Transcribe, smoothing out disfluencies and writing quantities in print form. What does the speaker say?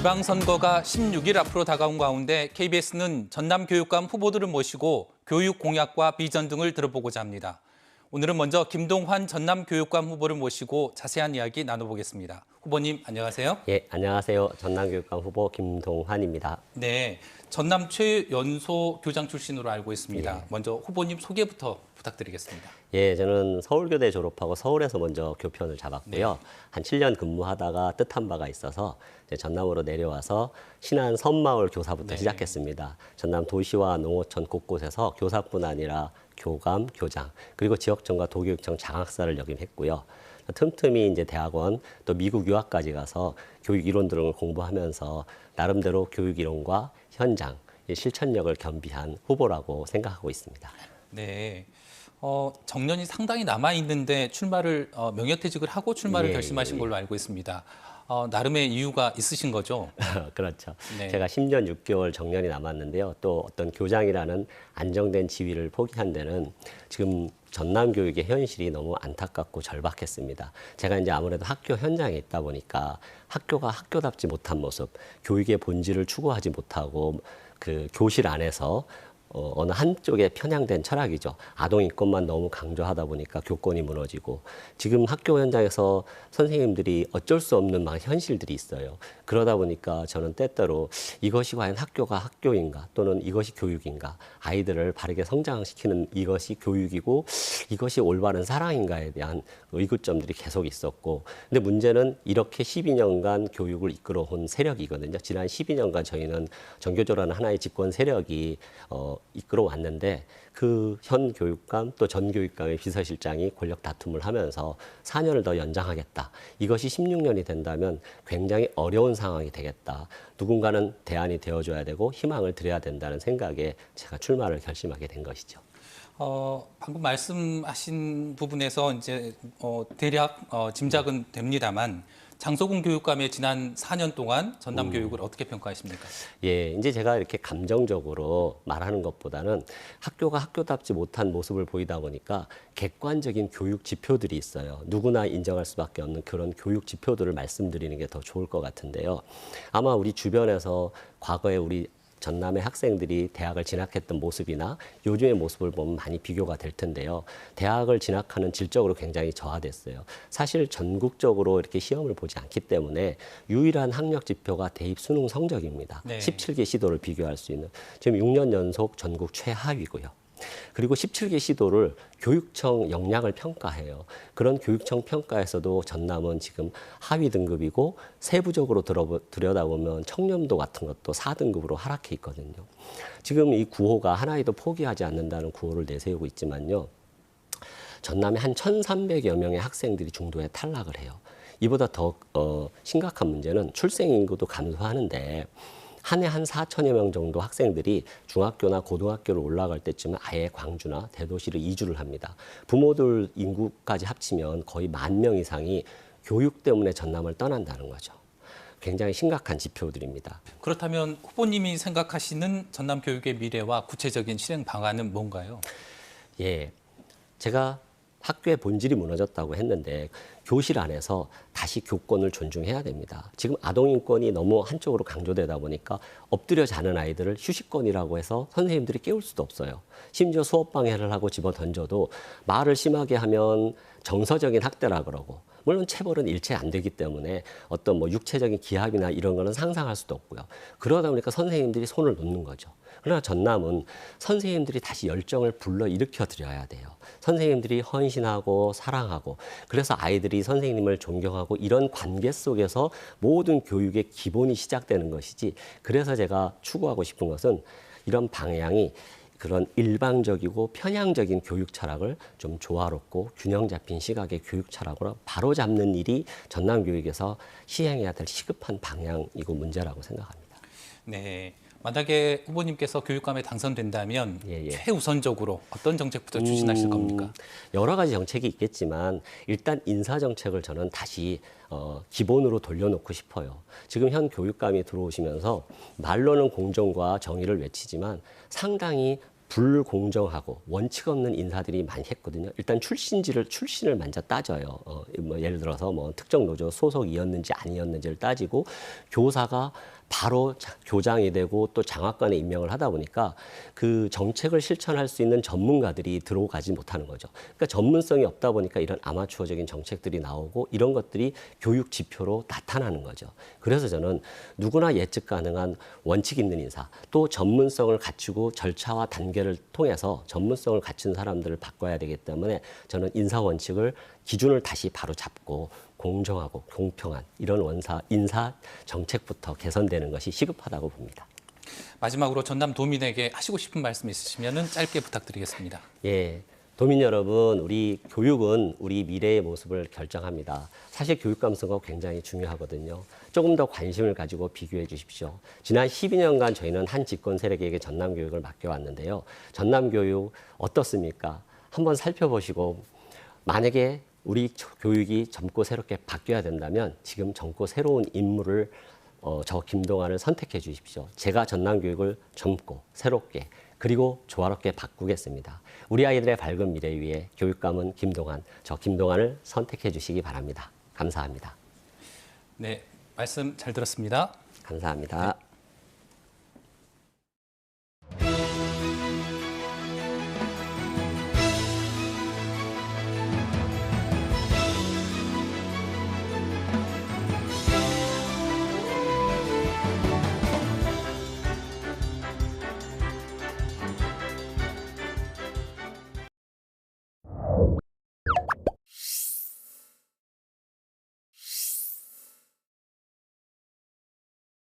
지방선거가 16일 앞으로 다가온 가운데 KBS는 전남교육감 후보들을 모시고 교육 공약과 비전 등을 들어보고자 합니다. 오늘은 먼저 김동환 전남교육감 후보를 모시고 자세한 이야기 나눠보겠습니다. 후보님 안녕하세요. 예, 안녕하세요. 전남교육감 후보 김동환입니다. 네, 전남 최연소 교장 출신으로 알고 있습니다. 예. 먼저 후보님 소개부터 부탁드리겠습니다. 예, 저는 서울교대 졸업하고 서울에서 먼저 교편을 잡았고요. 네. 한 7년 근무하다가 뜻한 바가 있어서 이제 전남으로 내려와서 신안 섬마을 교사부터 네. 시작했습니다. 전남 도시와 농어촌 곳곳에서 교사뿐 아니라 교감, 교장, 그리고 지역청과 도교육청 장학사를 역임했고요. 틈틈이 이제 대학원 또 미국 유학까지 가서 교육 이론 등을 공부하면서 나름대로 교육 이론과 현장, 실천력을 겸비한 후보라고 생각하고 있습니다. 네. 정년이 상당히 남아 있는데 출마를 명예퇴직을 하고 출마를 예, 결심하신 예. 걸로 알고 있습니다. 나름의 이유가 있으신 거죠? 그렇죠. 네. 제가 10년 6개월 정년이 남았는데요. 또 어떤 교장이라는 안정된 지위를 포기한 데는 지금 전남 교육의 현실이 너무 안타깝고 절박했습니다. 제가 이제 아무래도 학교 현장에 있다 보니까 학교가 학교답지 못한 모습, 교육의 본질을 추구하지 못하고 그 교실 안에서 어느 한쪽에 편향된 철학이죠. 아동 인권만 너무 강조하다 보니까 교권이 무너지고 지금 학교 현장에서 선생님들이 어쩔 수 없는 막 현실들이 있어요. 그러다 보니까 저는 때때로 이것이 과연 학교가 학교인가 또는 이것이 교육인가, 아이들을 바르게 성장시키는 이것이 교육이고 이것이 올바른 사랑인가에 대한 의구점들이 계속 있었고, 근데 문제는 이렇게 12년간 교육을 이끌어온 세력이거든요. 지난 12년간 저희는 전교조라는 하나의 집권 세력이 이끌어 왔는데 그 현 교육감 또 전 교육감의 비서실장이 권력 다툼을 하면서 4년을 더 연장하겠다. 이것이 16년이 된다면 굉장히 어려운 상황이 되겠다. 누군가는 대안이 되어줘야 되고 희망을 드려야 된다는 생각에 제가 출마를 결심하게 된 것이죠. 방금 말씀하신 부분에서 이제 대략 짐작은 됩니다만 장소군 교육감의 지난 4년 동안 전남 교육을 어떻게 평가하십니까? 예, 이제 제가 이렇게 감정적으로 말하는 것보다는 학교가 학교답지 못한 모습을 보이다 보니까 객관적인 교육 지표들이 있어요. 누구나 인정할 수밖에 없는 그런 교육 지표들을 말씀드리는 게 더 좋을 것 같은데요. 아마 우리 주변에서 과거에 우리 전남의 학생들이 대학을 진학했던 모습이나 요즘의 모습을 보면 많이 비교가 될 텐데요. 대학을 진학하는 질적으로 굉장히 저하됐어요. 사실 전국적으로 이렇게 시험을 보지 않기 때문에 유일한 학력 지표가 대입 수능 성적입니다. 네. 17개 시도를 비교할 수 있는. 지금 6년 연속 전국 최하위고요. 그리고 17개 시도를 교육청 역량을 평가해요. 그런 교육청 평가에서도 전남은 지금 하위 등급이고 세부적으로 들여다보면 청렴도 같은 것도 4등급으로 하락해 있거든요. 지금 이 구호가 하나에도 포기하지 않는다는 구호를 내세우고 있지만요. 전남에 한 1,300여 명의 학생들이 중도에 탈락을 해요. 이보다 더 심각한 문제는 출생 인구도 감소하는데 한 해 한 4천여 명 정도 학생들이 중학교나 고등학교를 올라갈 때쯤은 아예 광주나 대도시를 이주를 합니다. 부모들 인구까지 합치면 거의 10,000명 이상이 교육 때문에 전남을 떠난다는 거죠. 굉장히 심각한 지표들입니다. 그렇다면 후보님이 생각하시는 전남 교육의 미래와 구체적인 실행 방안은 뭔가요? 예, 제가 학교의 본질이 무너졌다고 했는데 교실 안에서 다시 교권을 존중해야 됩니다. 지금 아동 인권이 너무 한쪽으로 강조되다 보니까 엎드려 자는 아이들을 휴식권이라고 해서 선생님들이 깨울 수도 없어요. 심지어 수업 방해를 하고 집어 던져도 말을 심하게 하면 정서적인 학대라 그러고, 물론 체벌은 일체 안 되기 때문에 어떤 뭐 육체적인 기합이나 이런 거는 상상할 수도 없고요. 그러다 보니까 선생님들이 손을 놓는 거죠. 그러나 전남은 선생님들이 다시 열정을 불러일으켜 드려야 돼요. 선생님들이 헌신하고 사랑하고, 그래서 아이들이 선생님을 존경하고 이런 관계 속에서 모든 교육의 기본이 시작되는 것이지, 그래서 제가 추구하고 싶은 것은 이런 방향이 그런 일방적이고 편향적인 교육 철학을 좀 조화롭고 균형 잡힌 시각의 교육 철학으로 바로잡는 일이 전남 교육에서 시행해야 될 시급한 방향이고 문제라고 생각합니다. 네. 만약에 후보님께서 교육감에 당선된다면 최우선적으로 어떤 정책부터 추진하실 겁니까? 여러 가지 정책이 있겠지만 일단 인사 정책을 저는 다시 기본으로 돌려놓고 싶어요. 지금 현 교육감이 들어오시면서 말로는 공정과 정의를 외치지만 상당히 불공정하고 원칙 없는 인사들이 많이 했거든요. 일단 출신을 먼저 따져요. 뭐 예를 들어서 뭐 특정 노조 소속이었는지 아니었는지를 따지고 교사가 바로 교장이 되고 또 장학관에 임명을 하다 보니까 그 정책을 실천할 수 있는 전문가들이 들어가지 못하는 거죠. 그러니까 전문성이 없다 보니까 이런 아마추어적인 정책들이 나오고 이런 것들이 교육 지표로 나타나는 거죠. 그래서 저는 누구나 예측 가능한 원칙 있는 인사, 또 전문성을 갖추고 절차와 단계를 통해서 전문성을 갖춘 사람들을 바꿔야 되기 때문에 저는 인사 원칙을 기준을 다시 바로 잡고 공정하고 공평한 이런 인사 정책부터 개선되는 것이 시급하다고 봅니다. 마지막으로 전남 도민에게 하시고 싶은 말씀 있으시면 짧게 부탁드리겠습니다. 예, 도민 여러분, 우리 교육은 우리 미래의 모습을 결정합니다. 사실 교육 감성가 굉장히 중요하거든요. 조금 더 관심을 가지고 비교해 주십시오. 지난 12년간 저희는 한 집권 세력에게 전남 교육을 맡겨왔는데요. 전남 교육 어떻습니까? 한번 살펴보시고 만약에 우리 교육이 젊고 새롭게 바뀌어야 된다면 지금 젊고 새로운 인물을 저 김동완을 선택해 주십시오. 제가 전남 교육을 젊고 새롭게 그리고 조화롭게 바꾸겠습니다. 우리 아이들의 밝은 미래 위해 교육감은 김동완, 저 김동완을 선택해 주시기 바랍니다. 감사합니다. 네, 말씀 잘 들었습니다. 감사합니다.